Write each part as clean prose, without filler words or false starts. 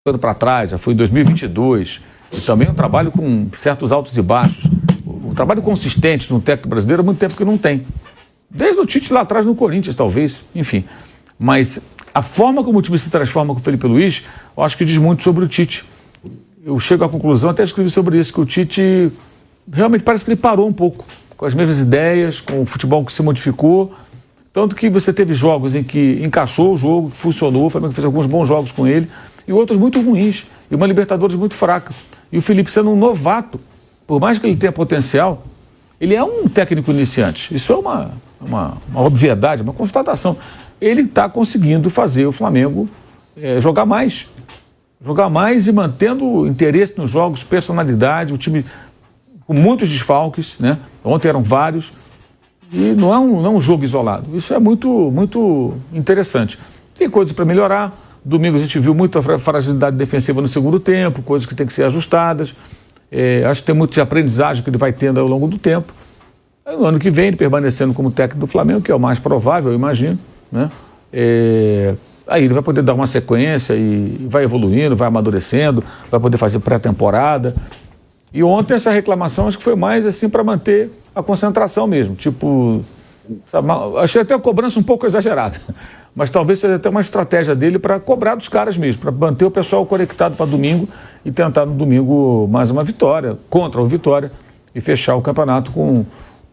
ano para trás, já foi em 2022, e também um trabalho com certos altos e baixos. Um trabalho consistente no técnico brasileiro há muito tempo que não tem. Desde o Tite lá atrás no Corinthians, talvez, enfim. Mas a forma como o time se transforma com o Felipe Luiz, eu acho que diz muito sobre o Tite. Eu chego à conclusão, até escrevi sobre isso, que o Tite realmente parece que ele parou um pouco, com as mesmas ideias, com o futebol que se modificou. Tanto que você teve jogos em que encaixou o jogo, funcionou, o Flamengo fez alguns bons jogos com ele, e outros muito ruins, e uma Libertadores muito fraca. E o Felipe sendo um novato, por mais que ele tenha potencial, ele é um técnico iniciante. Isso é uma obviedade, uma constatação. Ele está conseguindo fazer o Flamengo jogar mais e mantendo interesse nos jogos, personalidade, o time com muitos desfalques, né? Ontem eram vários, e não é um jogo isolado. Isso é muito interessante. Tem coisas para melhorar. Domingo a gente viu muita fragilidade defensiva no segundo tempo, coisas que têm que ser ajustadas. Acho que tem muito de aprendizagem que ele vai tendo ao longo do tempo. Aí, no ano que vem, ele permanecendo como técnico do Flamengo, que é o mais provável, eu imagino, né? Aí ele vai poder dar uma sequência e vai evoluindo, vai amadurecendo, vai poder fazer pré-temporada. E ontem essa reclamação acho que foi mais assim para manter a concentração mesmo. Tipo, sabe, achei até a cobrança um pouco exagerada, mas talvez seja até uma estratégia dele para cobrar dos caras mesmo, para manter o pessoal conectado para domingo e tentar no domingo mais uma vitória, contra o Vitória, e fechar o campeonato com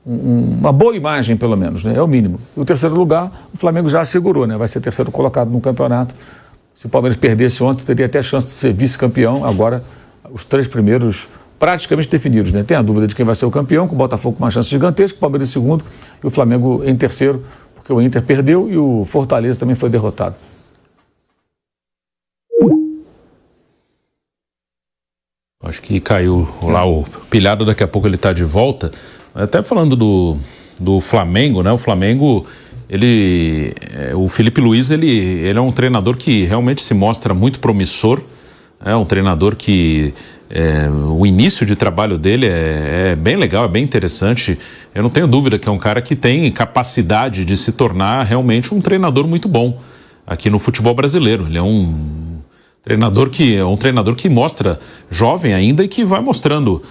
uma boa imagem, pelo menos, né? É o mínimo. E o terceiro lugar, o Flamengo já assegurou, né? Vai ser terceiro colocado no campeonato. Se o Palmeiras perdesse ontem, teria até a chance de ser vice-campeão. Agora, os três primeiros praticamente definidos, né? Tem a dúvida de quem vai ser o campeão, com o Botafogo com uma chance gigantesca, o Palmeiras em segundo e o Flamengo em terceiro, porque o Inter perdeu e o Fortaleza também foi derrotado. Acho que caiu lá o pilhado, daqui a pouco ele está de volta. Até falando do Flamengo, né? O Flamengo, o Felipe Luiz, ele é um treinador que realmente se mostra muito promissor. É um treinador que o início de trabalho dele é bem legal, é bem interessante. Eu não tenho dúvida que é um cara que tem capacidade de se tornar realmente um treinador muito bom aqui no futebol brasileiro. Ele é um treinador que mostra jovem ainda e que vai mostrando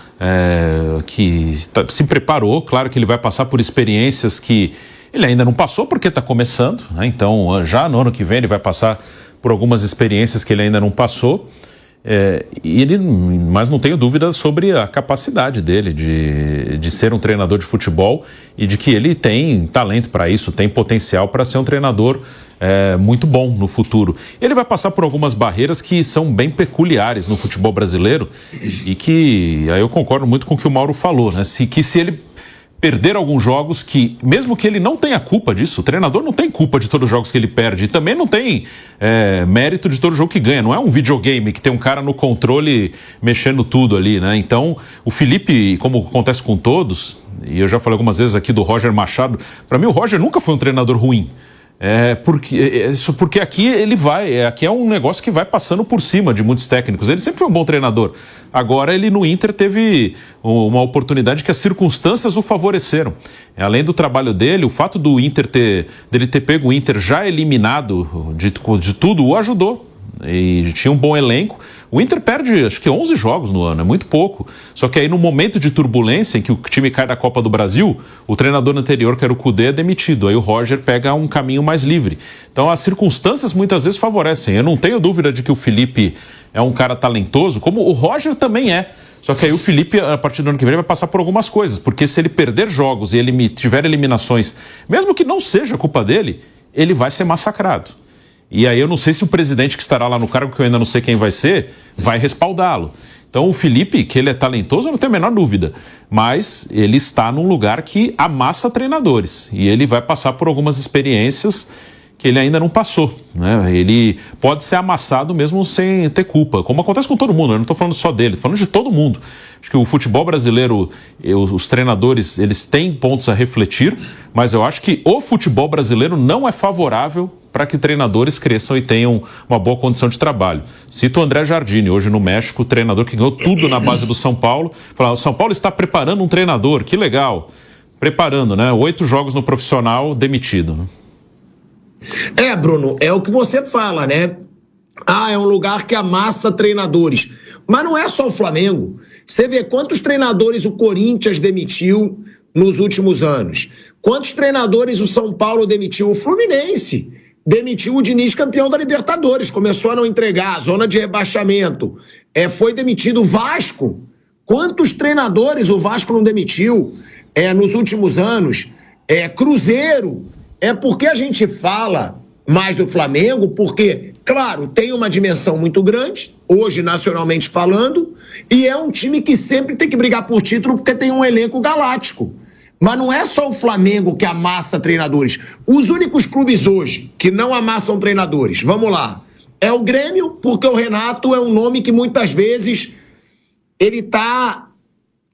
que se preparou. Claro que ele vai passar por experiências que ele ainda não passou porque está começando, né? Então já no ano que vem ele vai passar por algumas experiências que ele ainda não passou. Mas não tenho dúvida sobre a capacidade dele de ser um treinador de futebol e de que ele tem talento para isso, tem potencial para ser um treinador muito bom no futuro. Ele vai passar por algumas barreiras que são bem peculiares no futebol brasileiro e que aí eu concordo muito com o que o Mauro falou, né? Se ele perder alguns jogos que, mesmo que ele não tenha culpa disso, o treinador não tem culpa de todos os jogos que ele perde, e também não tem mérito de todo jogo que ganha, não é um videogame que tem um cara no controle mexendo tudo ali, né? Então, o Felipe, como acontece com todos, e eu já falei algumas vezes aqui do Roger Machado, para mim o Roger nunca foi um treinador ruim. Porque aqui é um negócio que vai passando por cima de muitos técnicos. Ele sempre foi um bom treinador. Agora ele no Inter teve uma oportunidade que as circunstâncias o favoreceram. Além do trabalho dele, o fato dele ter pego o Inter já eliminado de tudo o ajudou. E tinha um bom elenco. O Inter perde acho que 11 jogos no ano, é muito pouco. Só que aí no momento de turbulência em que o time cai da Copa do Brasil, o treinador anterior, que era o Cudê, é demitido. Aí o Roger pega um caminho mais livre. Então as circunstâncias muitas vezes favorecem. Eu não tenho dúvida de que o Felipe é um cara talentoso, como o Roger também é. Só que aí o Felipe, a partir do ano que vem, vai passar por algumas coisas. Porque se ele perder jogos e ele tiver eliminações, mesmo que não seja culpa dele, ele vai ser massacrado. E aí eu não sei se o presidente que estará lá no cargo, que eu ainda não sei quem vai ser, vai respaldá-lo. Então o Felipe, que ele é talentoso, eu não tenho a menor dúvida. Mas ele está num lugar que amassa treinadores. E ele vai passar por algumas experiências que ele ainda não passou, né? Ele pode ser amassado mesmo sem ter culpa, como acontece com todo mundo. Eu não estou falando só dele, estou falando de todo mundo. Acho que o futebol brasileiro, os treinadores, eles têm pontos a refletir, mas eu acho que o futebol brasileiro não é favorável para que treinadores cresçam e tenham uma boa condição de trabalho. Cito o André Jardine, hoje no México, treinador que ganhou tudo na base do São Paulo. Fala, o São Paulo está preparando um treinador, que legal. Preparando, né? 8 jogos no profissional, demitido, né? Bruno, é o que você fala, né? Ah, é um lugar que amassa treinadores. Mas não é só o Flamengo. Você vê quantos treinadores o Corinthians demitiu nos últimos anos. Quantos treinadores o São Paulo demitiu? O Fluminense demitiu o Diniz, campeão da Libertadores. Começou a não entregar, a zona de rebaixamento. Foi demitido o Vasco. Quantos treinadores o Vasco não demitiu nos últimos anos? Cruzeiro. É porque a gente fala mais do Flamengo, porque, claro, tem uma dimensão muito grande, hoje nacionalmente falando, e é um time que sempre tem que brigar por título porque tem um elenco galáctico. Mas não é só o Flamengo que amassa treinadores. Os únicos clubes hoje que não amassam treinadores, vamos lá, é o Grêmio, porque o Renato é um nome que muitas vezes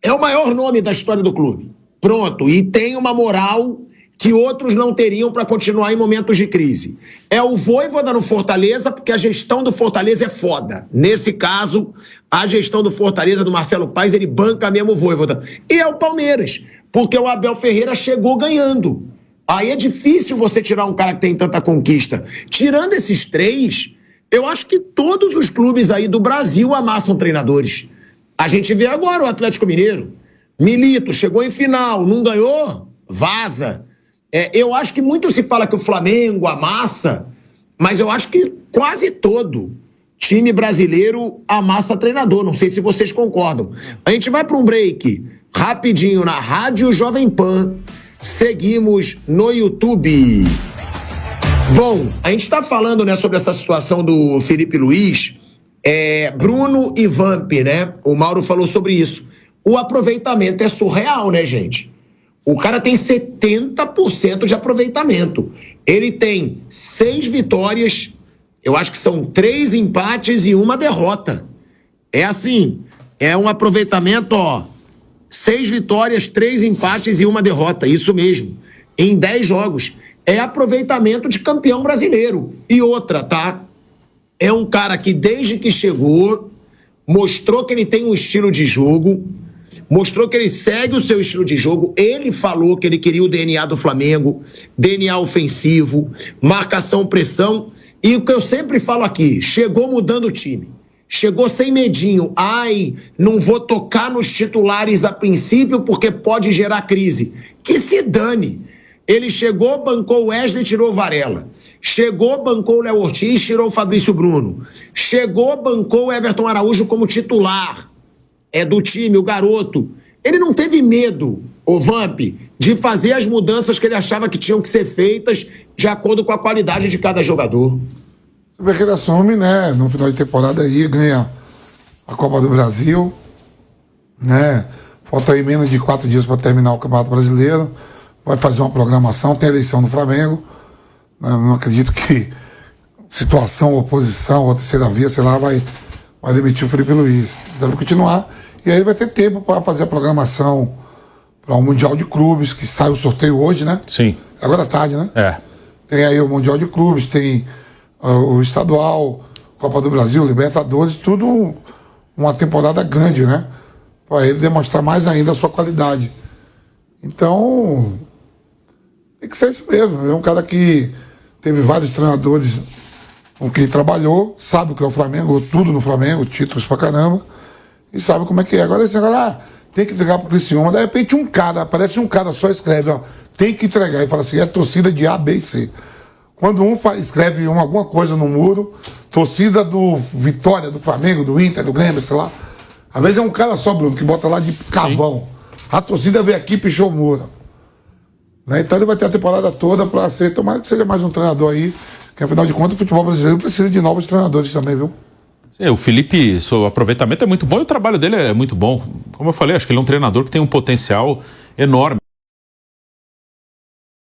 é o maior nome da história do clube. Pronto, e tem uma moral que outros não teriam para continuar em momentos de crise. É o Vojvoda no Fortaleza, porque a gestão do Fortaleza é foda. Nesse caso, a gestão do Fortaleza, do Marcelo Paes, ele banca mesmo o Vojvoda. E é o Palmeiras, porque o Abel Ferreira chegou ganhando. Aí é difícil você tirar um cara que tem tanta conquista. Tirando esses três, eu acho que todos os clubes aí do Brasil amassam treinadores. A gente vê agora o Atlético Mineiro. Milito chegou em final, não ganhou, vaza. Eu acho que muito se fala que o Flamengo amassa, mas eu acho que quase todo time brasileiro amassa treinador. Não sei se vocês concordam. A gente vai para um break rapidinho na Rádio Jovem Pan. Seguimos no YouTube. Bom, a gente está falando, né, sobre essa situação do Felipe Luiz, Bruno e Vamp, né? O Mauro falou sobre isso. O aproveitamento é surreal, né, gente? O cara tem 70% de aproveitamento. Ele tem 6 vitórias, eu acho que são 3 empates e 1 derrota. É assim, é um aproveitamento, 6 vitórias, 3 empates e 1 derrota, isso mesmo, em 10 jogos. É aproveitamento de campeão brasileiro. E outra, tá? É um cara que desde que chegou, mostrou que ele tem um estilo de jogo, mostrou que ele segue o seu estilo de jogo. Ele falou que ele queria o DNA do Flamengo, DNA ofensivo, marcação, pressão. E o que eu sempre falo aqui, chegou mudando o time. Chegou sem medinho. Ai, não vou tocar nos titulares a princípio porque pode gerar crise. Que se dane. Ele chegou, bancou o Wesley, tirou o Varela. Chegou, bancou o Léo Ortiz, tirou o Fabrício Bruno. Chegou, bancou o Everton Araújo como titular. Do time, o garoto. Ele não teve medo, o Vamp, de fazer as mudanças que ele achava que tinham que ser feitas de acordo com a qualidade de cada jogador. Você vê que ele assume, né, no final de temporada aí, ganha a Copa do Brasil, né, falta aí menos de 4 dias para terminar o Campeonato Brasileiro, vai fazer uma programação, tem eleição no Flamengo, não acredito que situação, oposição, ou terceira via, sei lá, vai demitir o Felipe Luiz. Deve continuar. E aí vai ter tempo para fazer a programação para o Mundial de Clubes, que sai o sorteio hoje, né? Sim. Agora à tarde, né? Tem aí o Mundial de Clubes, tem o Estadual, Copa do Brasil, Libertadores, tudo uma temporada grande, né? Para ele demonstrar mais ainda a sua qualidade. Então, tem que ser isso mesmo. É um cara que teve vários treinadores com quem trabalhou, sabe o que é o Flamengo, tudo no Flamengo, títulos pra caramba, e sabe como é que é. Agora esse negócio, tem que entregar pro Criciúma, de repente aparece um cara só escreve, tem que entregar, e fala assim, é torcida de A, B e C. Quando escreve alguma coisa no muro, torcida do Vitória, do Flamengo, do Inter, do Grêmio, sei lá, às vezes é um cara só, Bruno, que bota lá de cavão. Sim. A torcida veio aqui e pichou o muro. Né? Então ele vai ter a temporada toda para ser, tomara que seja mais um treinador aí, que afinal de contas o futebol brasileiro precisa de novos treinadores também, viu? Sim, o Felipe, seu aproveitamento é muito bom e o trabalho dele é muito bom. Como eu falei, acho que ele é um treinador que tem um potencial enorme.